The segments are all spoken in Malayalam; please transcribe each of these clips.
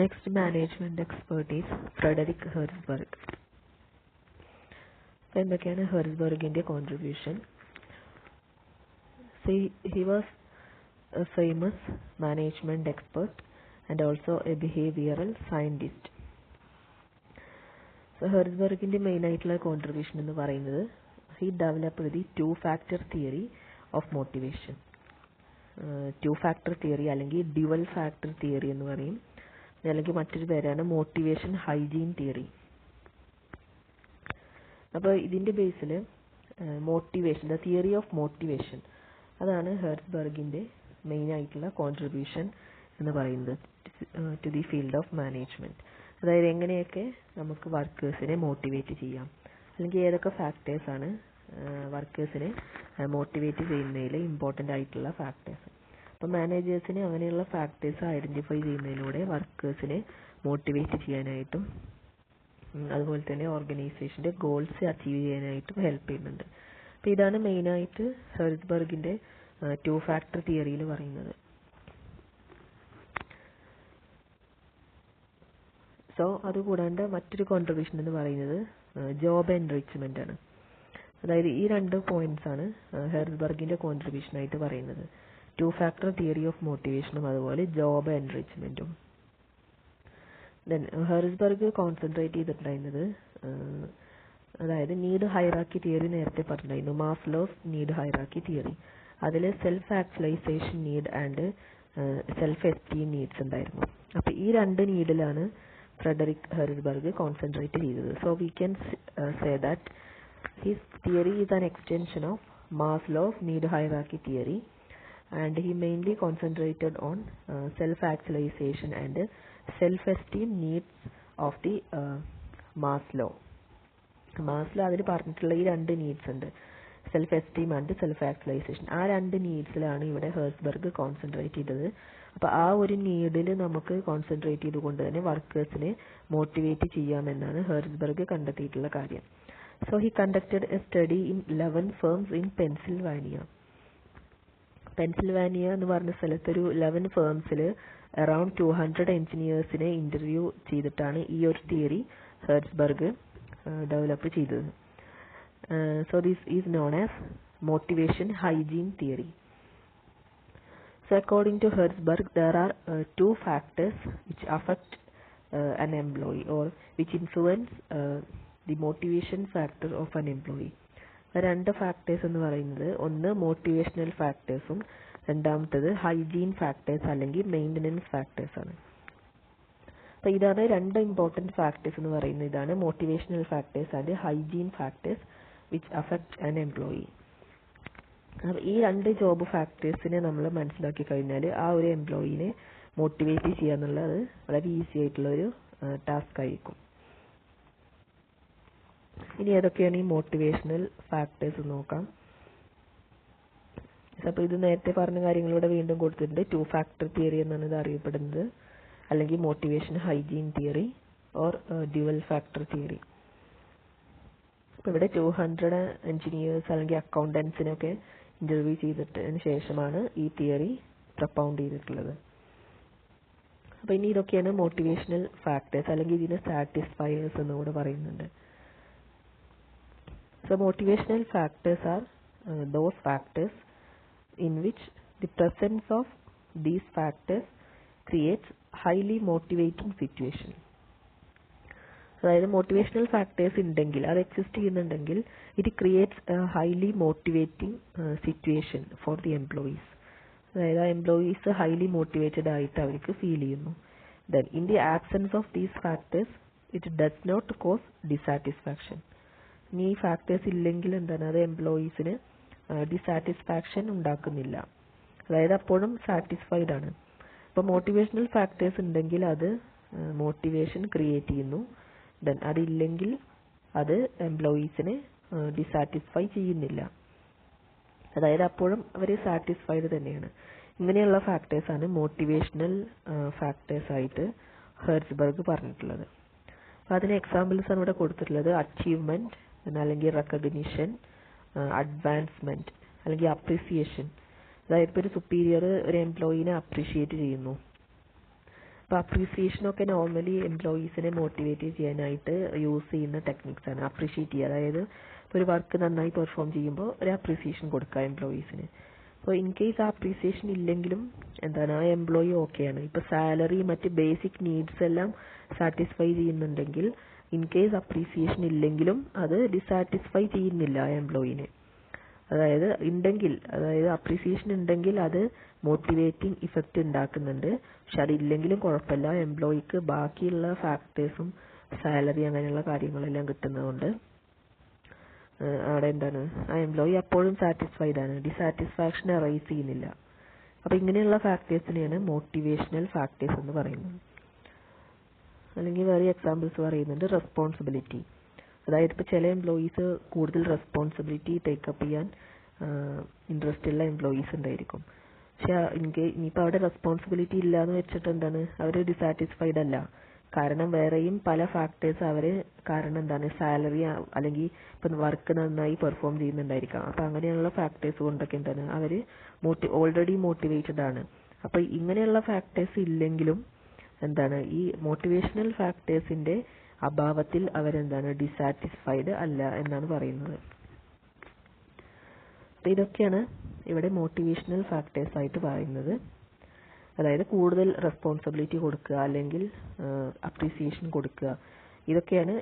Next management expert is Frederick Herzberg. So എന്തൊക്കെയാണ് ഹെർസ്ബർഗിന്റെ contribution? He was a famous management expert and also a behavioral scientist. So ഹെർസ്ബർഗിന്റെ മെയിൻ ആയിട്ടുള്ള കോൺട്രിബ്യൂഷൻ എന്ന് പറയുന്നത് he developed the two-factor theory of motivation. Two-factor theory അല്ലെങ്കിൽ dual factor theory എന്ന് പറയും. അല്ലെങ്കിൽ മറ്റൊരു പേരാണ് മോട്ടിവേഷൻ ഹൈജീൻ തിയറി. അപ്പോൾ ഇതിൻ്റെ ബേസിൽ motivation, the theory of motivation, അതാണ് ഹെർസ്ബർഗിൻ്റെ മെയിൻ ആയിട്ടുള്ള കോൺട്രിബ്യൂഷൻ എന്ന് പറയുന്നത് to the field of management. അതായത് എങ്ങനെയൊക്കെ നമുക്ക് വർക്കേഴ്സിനെ മോട്ടിവേറ്റ് ചെയ്യാം, അല്ലെങ്കിൽ ഏതൊക്കെ ഫാക്ടേഴ്സാണ് വർക്കേഴ്സിനെ മോട്ടിവേറ്റ് ചെയ്യുന്നതിൽ ഇമ്പോർട്ടൻ്റ് ആയിട്ടുള്ള ഫാക്ടേഴ്സ്. അപ്പോൾ മാനേജേഴ്സിനെ അങ്ങനെയുള്ള ഫാക്ടേഴ്സ് ഐഡൻറ്റിഫൈ ചെയ്യുന്നതിലൂടെ വർക്കേഴ്സിനെ മോട്ടിവേറ്റ് ചെയ്യാനായിട്ടും അതുപോലെ തന്നെ ഓർഗനൈസേഷൻ്റെ ഗോൾസ് അച്ചീവ് ചെയ്യാനായിട്ടും ഹെൽപ്പ് ചെയ്യുന്നുണ്ട്. അപ്പോൾ ഇതാണ് മെയിനായിട്ട് ഹെർസ്ബർഗിൻ്റെ ടു ഫാക്ടർ തിയറിയിൽ പറയുന്നത്. സോ അതുകൂടാണ്ട് മറ്റൊരു കോൺട്രിബ്യൂഷൻ എന്ന് പറയുന്നത് ജോബ് എൻറിച്ച്മെൻ്റ് ആണ്. അതായത് ഈ രണ്ട് പോയിന്റ്സ് ആണ് ഹെർസ്ബർഗിൻ്റെ കോൺട്രിബ്യൂഷനായിട്ട് പറയുന്നത്. ടു ഫാക്ടർ തിയറി ഓഫ് മോട്ടിവേഷനും അതുപോലെ ജോബ് എൻറിച്ച്മെൻറ്റും. ദെൻ ഹെർസ്ബർഗ് കോൺസെൻട്രേറ്റ് ചെയ്തിട്ടുണ്ടായിരുന്നത് അതായത് നീഡ് ഹൈറാർക്കി തിയറി നേരത്തെ പറഞ്ഞിട്ടുണ്ടായിരുന്നു, മാസ്ലോസ് നീഡ് ഹൈറാർക്കി തിയറി. അതിൽ self actualization need and self esteem needs ഉണ്ടായിരുന്നു. അപ്പോൾ ഈ രണ്ട് നീഡിലാണ് ഫ്രെഡറിക് ഹെർസ്ബർഗ് കോൺസെൻട്രേറ്റ് ചെയ്തത്. So we can say that his theory is an extension of Maslow's need hierarchy theory and he mainly concentrated on self-actualization and self-esteem needs of the Maslow. അതിൽ പറഞ്ഞിട്ടുള്ള ഈ രണ്ട് നീഡ്സ് ഉണ്ട്, self esteem and self actualization. ആ രണ്ട് നീഡ്സിലാണ് ഇവിടെ ഹെർസ്ബർഗ് കോൺസെൻട്രേറ്റ് ചെയ്തത്. അപ്പോൾ ആ ഒരു നീഡിൽ നമുക്ക് കോൺസെൻട്രേറ്റ് ചെയ്തുകൊണ്ട് തന്നെ വർക്കേഴ്സിനെ മോട്ടിവേറ്റ് ചെയ്യാമെന്നാണ് ഹെർസ്ബർഗ് കണ്ടെത്തിയിട്ടുള്ള കാര്യം. So he conducted A study in 11 firms in Pennsylvania. Pennsylvania എന്ന് പറഞ്ഞ സ്ഥലത്ത് ഒരു 11 firmsൽ അറൌണ്ട് 200 എഞ്ചിനീയേഴ്സിനെ ഇൻ്റർവ്യൂ ചെയ്തിട്ടാണ് ഈ ഒരു തിയറി ഹെർസ്ബർഗ് ഡെവലപ്പ് ചെയ്തത്. So this is known as motivation hygiene theory. So according to Herzberg, there are two factors which affect an employee or which influence the motivation factor of an employee. രണ്ട് ഫാക്ടേഴ്സ് എന്ന് പറയുന്നത് ഒന്ന് മോട്ടിവേഷണൽ ഫാക്ടേഴ്സും രണ്ടാമത്തത് ഹൈജീൻ ഫാക്ടേഴ്സ് അല്ലെങ്കിൽ മെയിൻ്റനൻസ് ഫാക്ടേഴ്സ് ആണ്. അപ്പോൾ ഇതാണ് രണ്ട് ഇമ്പോർട്ടൻറ്റ് ഫാക്ടേഴ്സ് എന്ന് പറയുന്നത്. ഇതാണ് motivational factors and hygiene factors which affect an employee. അപ്പോൾ ഈ രണ്ട് ജോബ് ഫാക്ടേഴ്സിനെ നമ്മൾ മനസ്സിലാക്കി കഴിഞ്ഞാൽ ആ ഒരു എംപ്ലോയിനെ മോട്ടിവേറ്റ് ചെയ്യുക എന്നുള്ളത് വളരെ ഈസി ആയിട്ടുള്ളൊരു ടാസ്ക് ആയിരിക്കും. ഇനി ഏതൊക്കെയാണ് ഈ മോട്ടിവേഷണൽ ഫാക്ടേഴ്സ് നോക്കാം. അപ്പോൾ ഇത് നേരത്തെ പറഞ്ഞ കാര്യങ്ങളിലൂടെ വീണ്ടും കൊടുത്തിട്ടുണ്ട്. ടു ഫാക്ടർ തിയറി എന്നാണ് ഇത് അറിയപ്പെടുന്നത്, അല്ലെങ്കിൽ motivation hygiene theory or dual factor theory. അപ്പോൾ ഇവിടെ 200 എഞ്ചിനീയേഴ്സ് അല്ലെങ്കിൽ അക്കൗണ്ടൻസിനൊക്കെ ഇൻ്റർവ്യൂ ചെയ്തിട്ടതിന് ശേഷമാണ് ഈ തിയറി പ്രൊപ്പൗണ്ട് ചെയ്തിട്ടുള്ളത്. അപ്പോൾ ഇനി ഇതൊക്കെയാണ് മോട്ടിവേഷണൽ ഫാക്ടേഴ്സ്, അല്ലെങ്കിൽ ഇതിനെ സാറ്റിസ്ഫയേഴ്സ് എന്നുകൂടെ പറയുന്നുണ്ട്. So motivational factors are those factors in which the presence of these factors creates highly motivating situation. അതായത് മോട്ടിവേഷണൽ ഫാക്ടേഴ്സ് ഉണ്ടെങ്കിൽ, അത് എക്സിസ്റ്റ് ചെയ്യുന്നുണ്ടെങ്കിൽ, it creates a highly motivating situation for the employees. അതായത് ആ എംപ്ലോയീസ് ഹൈലി മോട്ടിവേറ്റഡ് ആയിട്ട് അവർക്ക് ഫീൽ ചെയ്യുന്നു. Then in the absence of these factors it does not cause dissatisfaction. ഇനി ഈ ഫാക്ടേഴ്സ് ഇല്ലെങ്കിൽ എന്താണ്, അത് എംപ്ലോയീസിന് ഡിസാറ്റിസ്ഫാക്ഷൻ ഉണ്ടാക്കുന്നില്ല. അതായത് അപ്പോഴും സാറ്റിസ്ഫൈഡ് ആണ്. അപ്പോൾ മോട്ടിവേഷണൽ ഫാക്ടേഴ്സ് ഉണ്ടെങ്കിൽ അത് മോട്ടിവേഷൻ ക്രിയേറ്റ് ചെയ്യുന്നു. ദെൻ അതില്ലെങ്കിൽ അത് എംപ്ലോയീസിനെ ഡിസാറ്റിസ്ഫൈ ചെയ്യുന്നില്ല. അതായത് അപ്പോഴും അവർ സാറ്റിസ്ഫൈഡ് തന്നെയാണ്. ഇങ്ങനെയുള്ള ഫാക്ടേഴ്സാണ് മോട്ടിവേഷണൽ ഫാക്ടേഴ്സ് ആയിട്ട് ഹെർസ്ബർഗ് പറഞ്ഞിട്ടുള്ളത്. അപ്പോൾ അതിന് എക്സാമ്പിൾസ് ആണ് ഇവിടെ കൊടുത്തിട്ടുള്ളത്. അച്ചീവ്മെൻറ്റ്, അല്ലെങ്കിൽ റെക്കഗ്നിഷൻ, അഡ്വാൻസ്മെൻറ്റ്, അല്ലെങ്കിൽ അപ്രിസിയേഷൻ. അതായത് ഇപ്പോൾ ഒരു സുപ്പീരിയർ ഒരു എംപ്ലോയീനെ അപ്രിഷിയേറ്റ് ചെയ്യുന്നു. അപ്പോൾ അപ്രീസിയേഷനൊക്കെ നോർമലി എംപ്ലോയീസിനെ മോട്ടിവേറ്റ് ചെയ്യാനായിട്ട് യൂസ് ചെയ്യുന്ന ടെക്നിക്സ് ആണ്. അപ്രീഷിയേറ്റ് ചെയ്യുക, അതായത് ഒരു വർക്ക് നന്നായി പെർഫോം ചെയ്യുമ്പോൾ ഒരു അപ്രീസിയേഷൻ കൊടുക്കുക എംപ്ലോയീസിന്. അപ്പോൾ ഇൻ കേസ് ആ അപ്രീസിയേഷൻ ഇല്ലെങ്കിലും എന്താണ്, ആ എംപ്ലോയി ഓക്കെയാണ്. ഇപ്പോൾ സാലറി മറ്റ് ബേസിക് നീഡ്സ് എല്ലാം സാറ്റിസ്ഫൈ ചെയ്യുന്നുണ്ടെങ്കിൽ ഇൻ കേസ് അപ്രീസിയേഷൻ ഇല്ലെങ്കിലും അത് ഡിസാറ്റിസ്ഫൈ ചെയ്യുന്നില്ല ആ എംപ്ലോയിനെ. അതായത് അപ്രീസിയേഷൻ ഉണ്ടെങ്കിൽ അത് മോട്ടിവേറ്റിംഗ് ഇഫക്റ്റ് ഉണ്ടാക്കുന്നുണ്ട്. പക്ഷെ അതില്ലെങ്കിലും കുഴപ്പമില്ല, എംപ്ലോയിക്ക് ബാക്കിയുള്ള ഫാക്ടേഴ്സും സാലറി അങ്ങനെയുള്ള കാര്യങ്ങളെല്ലാം കിട്ടുന്നതുകൊണ്ട് അവിടെ എന്താണ്, ആ എംപ്ലോയി അപ്പോഴും സാറ്റിസ്ഫൈഡ് ആണ്, ഡിസാറ്റിസ്ഫാക്ഷൻ അറൈസ് ചെയ്യുന്നില്ല. അപ്പോൾ ഇങ്ങനെയുള്ള ഫാക്ടേഴ്സിനെയാണ് മോട്ടിവേഷണൽ ഫാക്ടേഴ്സ് എന്ന് പറയുന്നത്. അല്ലെങ്കിൽ വേറെ എക്സാമ്പിൾസ് പറയുന്നുണ്ട്. റെസ്പോൺസിബിലിറ്റി, അതായത് ഇപ്പോൾ ചില എംപ്ലോയീസ് കൂടുതൽ റെസ്പോൺസിബിലിറ്റി ടേക്കപ്പ് ചെയ്യാൻ ഇൻട്രസ്റ്റ് ഉള്ള എംപ്ലോയീസ് ഉണ്ടായിരിക്കും. പക്ഷെ ഇനിയിപ്പോൾ അവിടെ റെസ്പോൺസിബിലിറ്റി ഇല്ല എന്ന് വെച്ചിട്ട് എന്താണ്, അവർ ഡിസാറ്റിസ്ഫൈഡ് അല്ല. കാരണം വേറെയും പല ഫാക്ടേഴ്സ് കാരണം എന്താണ്, സാലറി അല്ലെങ്കിൽ ഇപ്പം വർക്ക് നന്നായി പെർഫോം ചെയ്യുന്നുണ്ടായിരിക്കാം. അപ്പം അങ്ങനെയുള്ള ഫാക്ടേഴ്സ് കൊണ്ടൊക്കെ എന്താണ് അവർ ഓൾറെഡി മോട്ടിവേറ്റഡ് ആണ്. അപ്പം ഇങ്ങനെയുള്ള ഫാക്ടേഴ്സ് ഇല്ലെങ്കിലും എന്താണ്, ഈ മോട്ടിവേഷണൽ ഫാക്ടേഴ്സിന്റെ അഭാവത്തിൽ അവരെന്താണ് ഡിസാറ്റിസ്ഫൈഡ് അല്ല എന്നാണ് പറയുന്നത്. അപ്പം ഇതൊക്കെയാണ് ഇവിടെ മോട്ടിവേഷണൽ ഫാക്ടേഴ്സ് ആയിട്ട് പറയുന്നത്. അതായത് കൂടുതൽ റെസ്പോൺസിബിലിറ്റി കൊടുക്കുക, അല്ലെങ്കിൽ അപ്രീസിയേഷൻ കൊടുക്കുക,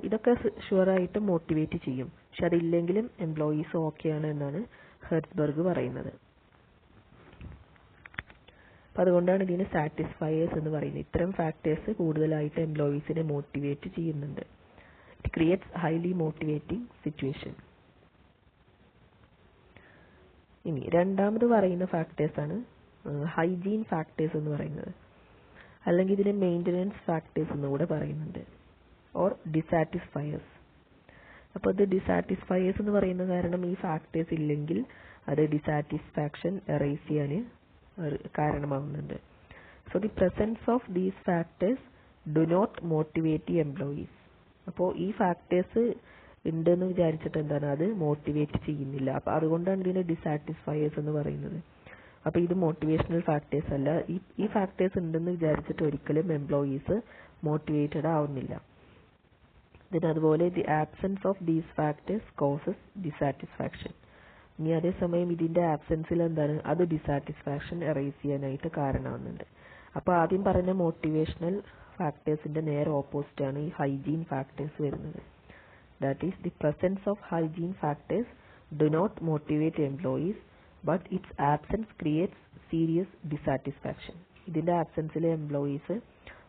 ഇതൊക്കെ ഷുവറായിട്ട് മോട്ടിവേറ്റ് ചെയ്യും. പക്ഷെ അതില്ലെങ്കിലും എംപ്ലോയീസ് ഓക്കെയാണ് എന്നാണ് ഹെർട്സ്ബർഗ് പറയുന്നത്. അപ്പം അതുകൊണ്ടാണ് ഇതിന് സാറ്റിസ്ഫയേഴ്സ് എന്ന് പറയുന്നത്. ഇത്തരം ഫാക്ടേഴ്സ് കൂടുതലായിട്ട് എംപ്ലോയീസിനെ മോട്ടിവേറ്റ് ചെയ്യുന്നുണ്ട്. It creates highly motivating situation. ഇനി രണ്ടാമത് പറയുന്ന ഫാക്ടേഴ്സാണ് ഹൈജീൻ ഫാക്ടേഴ്സ് എന്ന് പറയുന്നത്, അല്ലെങ്കിൽ ഇതിനെ മെയിൻ്റനൻസ് ഫാക്ടേഴ്സ് എന്നുകൂടെ പറയുന്നുണ്ട്, ഓർ ഡിസാറ്റിസ്ഫയേഴ്സ്. അപ്പോൾ ഇത് ഡിസാറ്റിസ്ഫയേഴ്സ് എന്ന് പറയുന്ന കാരണം ഈ ഫാക്ടേഴ്സ് ഇല്ലെങ്കിൽ അത് ഡിസാറ്റിസ്ഫാക്ഷൻ എറേസ് ചെയ്യാൻ കാരണമാകുന്നുണ്ട്. So the presence of these factors do not motivate the employees. അപ്പോൾ ഈ ഫാക്ടേഴ്സ് ഉണ്ടെന്ന് വിചാരിച്ചിട്ട് എന്താണ്, അത് മോട്ടിവേറ്റ് ചെയ്യുന്നില്ല. അപ്പോൾ അതുകൊണ്ടാണ് ഇതിനെ ഡിസാറ്റിസ്ഫയേഴ്സ് എന്ന് പറയുന്നത്. അപ്പോൾ ഇത് മോട്ടിവേഷണൽ ഫാക്ടേഴ്സ് അല്ല. ഈ ഫാക്ടേഴ്സ് ഉണ്ടെന്ന് വിചാരിച്ചിട്ട് ഒരിക്കലും എംപ്ലോയീസ് മോട്ടിവേറ്റഡ് ആവുന്നില്ല. അതുപോലെ the absence of these factors causes dissatisfaction. ഇനി അതേസമയം ഇതിന്റെ ആബ്സെൻസിൽ എന്താണ്, അത് ഡിസാറ്റിസ്ഫാക്ഷൻ എറേസ് ചെയ്യാനായിട്ട് കാരണമാകുന്നുണ്ട്. അപ്പോൾ ആദ്യം പറഞ്ഞ മോട്ടിവേഷണൽ ഫാക്ടേഴ്സിന്റെ നേരെ ഓപ്പോസിറ്റ് ആണ് ഈ ഹൈജീൻ ഫാക്ടേഴ്സ് വരുന്നത്. That is the presence of hygiene factors do not motivate employees but its absence creates serious dissatisfaction. ഇതിന്റെ ആബ്സെൻസിൽ എംപ്ലോയീസ്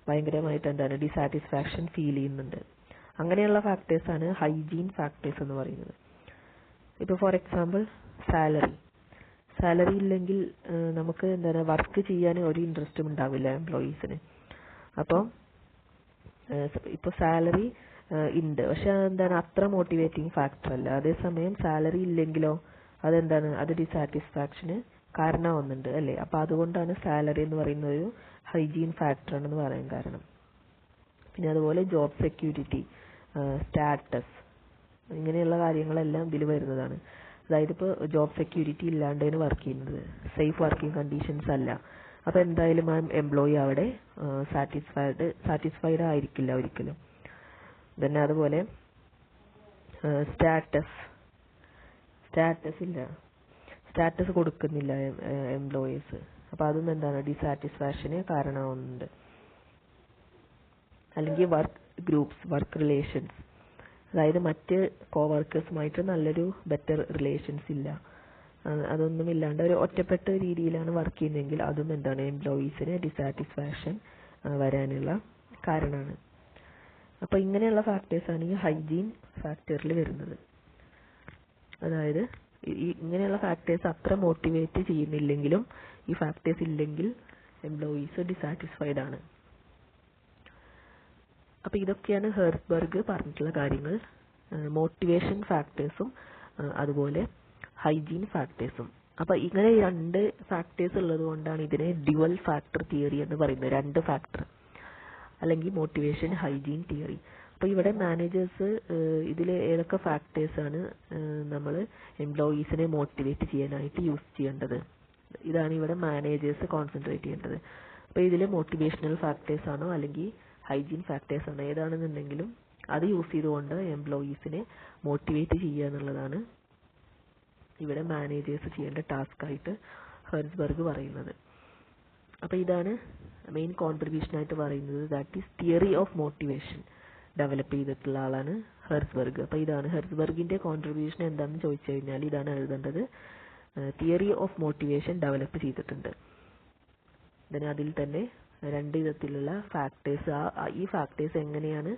ഭയങ്കരമായിട്ട് എന്താണ് ഡിസാറ്റിസ്ഫാക്ഷൻ ഫീൽ ചെയ്യുന്നുണ്ട്. അങ്ങനെയുള്ള ഫാക്ടേഴ്സാണ് ഹൈജീൻ ഫാക്ടേഴ്സ് എന്ന് പറയുന്നത്. ഇപ്പോൾ ഫോർ എക്സാമ്പിൾ സാലറി ഇല്ലെങ്കിൽ നമുക്ക് എന്താണ് വർക്ക് ചെയ്യാൻ ഒരു ഇൻട്രസ്റ്റും ഉണ്ടാവില്ല എംപ്ലോയീസിന്. അപ്പോൾ ഇപ്പോൾ സാലറി ഉണ്ട്, പക്ഷെ എന്താണ് അത്ര മോട്ടിവേറ്റിംഗ് ഫാക്ടർ അല്ല. അതേസമയം സാലറി ഇല്ലെങ്കിലോ അതെന്താണ്, അത് ഡിസാറ്റിസ്ഫാക്ഷന് കാരണമാവുന്നുണ്ട് അല്ലേ. അപ്പോൾ അതുകൊണ്ടാണ് സാലറി എന്ന് പറയുന്ന ഒരു ഹൈജീൻ ഫാക്ടർ ആണെന്ന് പറയാൻ കാരണം. പിന്നെ അതുപോലെ ജോബ് സെക്യൂരിറ്റി, സ്റ്റാറ്റസ്, ഇങ്ങനെയുള്ള കാര്യങ്ങളെല്ലാം ഇതിൽ വരുന്നതാണ്. അതായത് ഇപ്പോൾ ജോബ് സെക്യൂരിറ്റി ഇല്ലാണ്ടാണ് വർക്ക് ചെയ്യുന്നത്, സേഫ് വർക്കിംഗ് കണ്ടീഷൻസ് അല്ല. അപ്പോൾ എന്തായാലും ആ എംപ്ലോയി അവിടെ സാറ്റിസ്ഫൈഡ് ആയിരിക്കില്ല ഒരിക്കലും. പിന്നെ അതുപോലെ സ്റ്റാറ്റസ് കൊടുക്കുന്നില്ല എംപ്ലോയീസ്. അപ്പോൾ അതും എന്താണ് ഡിസാറ്റിസ്ഫാക്ഷന് കാരണമാവുന്നുണ്ട്. അല്ലെങ്കിൽ വർക്ക് ഗ്രൂപ്പ്സ്, വർക്ക് റിലേഷൻസ്, അതായത് മറ്റ് കോവർക്കേഴ്സുമായിട്ട് നല്ലൊരു ബെറ്റർ റിലേഷൻസ് ഇല്ല, അതൊന്നും ഇല്ലാണ്ട് ഒരു ഒറ്റപ്പെട്ട രീതിയിലാണ് വർക്ക് ചെയ്യുന്നതെങ്കിൽ അതും എന്താണ് എംപ്ലോയീസിന് ഡിസാറ്റിസ്ഫാക്ഷൻ വരാനുള്ള കാരണമാണ്. അപ്പോൾ ഇങ്ങനെയുള്ള ഫാക്ടേഴ്സാണ് ഈ ഹൈജീൻ ഫാക്ടറിൽ വരുന്നത്. അതായത് ഇങ്ങനെയുള്ള ഫാക്ടേഴ്സ് അത്ര മോട്ടിവേറ്റ് ചെയ്യുന്നില്ലെങ്കിലും ഈ ഫാക്ടേഴ്സ് ഇല്ലെങ്കിൽ എംപ്ലോയീസ് ഡിസാറ്റിസ്ഫൈഡ് ആണ്. അപ്പോൾ ഇതൊക്കെയാണ് ഹെർട്സ്ബർഗ് പറഞ്ഞിട്ടുള്ള കാര്യങ്ങൾ, മോട്ടിവേഷൻ ഫാക്ടേഴ്സും അതുപോലെ ഹൈജീൻ ഫാക്ടേഴ്സും. അപ്പോൾ ഇങ്ങനെ രണ്ട് ഫാക്ടേഴ്സ് ഉള്ളത് കൊണ്ടാണ് ഇതിനെ ഡ്യുവൽ ഫാക്ടർ തിയറി എന്ന് പറയുന്നത്. രണ്ട് ഫാക്ടർ അല്ലെങ്കിൽ മോട്ടിവേഷൻ ഹൈജീൻ തിയറി. അപ്പോൾ ഇവിടെ മാനേജേഴ്സ് ഇതിൽ ഏതൊക്കെ ഫാക്ടേഴ്സാണ് നമ്മൾ എംപ്ലോയീസിനെ മോട്ടിവേറ്റ് ചെയ്യാനായിട്ട് യൂസ് ചെയ്യേണ്ടത്, ഇതാണ് ഇവിടെ മാനേജേഴ്സ് കോൺസെൻട്രേറ്റ് ചെയ്യേണ്ടത്. അപ്പോൾ ഇതിൽ മോട്ടിവേഷണൽ ഫാക്ടേഴ്സ് ആണോ അല്ലെങ്കിൽ ഹൈജീൻ ഫാക്ടേഴ്സ് ആണോ ഏതാണെന്നുണ്ടെങ്കിലും അത് യൂസ് ചെയ്തുകൊണ്ട് എംപ്ലോയീസിനെ മോട്ടിവേറ്റ് ചെയ്യുക എന്നുള്ളതാണ് ഇവിടെ മാനേജേഴ്സ് ചെയ്യേണ്ട ടാസ്ക് ആയിട്ട് ഹെർസ്ബർഗ് പറയുന്നത്. അപ്പോൾ ഇതാണ് മെയിൻ കോൺട്രിബ്യൂഷൻ ആയിട്ട് പറയുന്നത്. That is theory of motivation develop ചെയ്തിട്ടുള്ള ആളാണ് ഹെർസ്ബർഗ്. അപ്പോൾ ഇതാണ് ഹെർസ്ബർഗിന്റെ കോൺട്രിബ്യൂഷൻ എന്താണെന്ന് ചോദിച്ചു കഴിഞ്ഞാൽ ഇതാണ് എഴുതേണ്ടത്. തിയറി ഓഫ് മോട്ടിവേഷൻ ഡെവലപ്പ് ചെയ്തിട്ടുണ്ട്. അതിൽ തന്നെ രണ്ട് വിധത്തിലുള്ള ഫാക്ടേഴ്സ്, ഈ ഫാക്ടേഴ്സ് എങ്ങനെയാണ്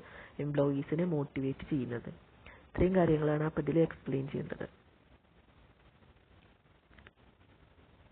എംപ്ലോയീസിനെ മോട്ടിവേറ്റ് ചെയ്യുന്നത്, ഇത്രയും കാര്യങ്ങളാണ് അപ്പോൾ ഇതിൽ എക്സ്പ്ലെയിൻ ചെയ്യേണ്ടത്.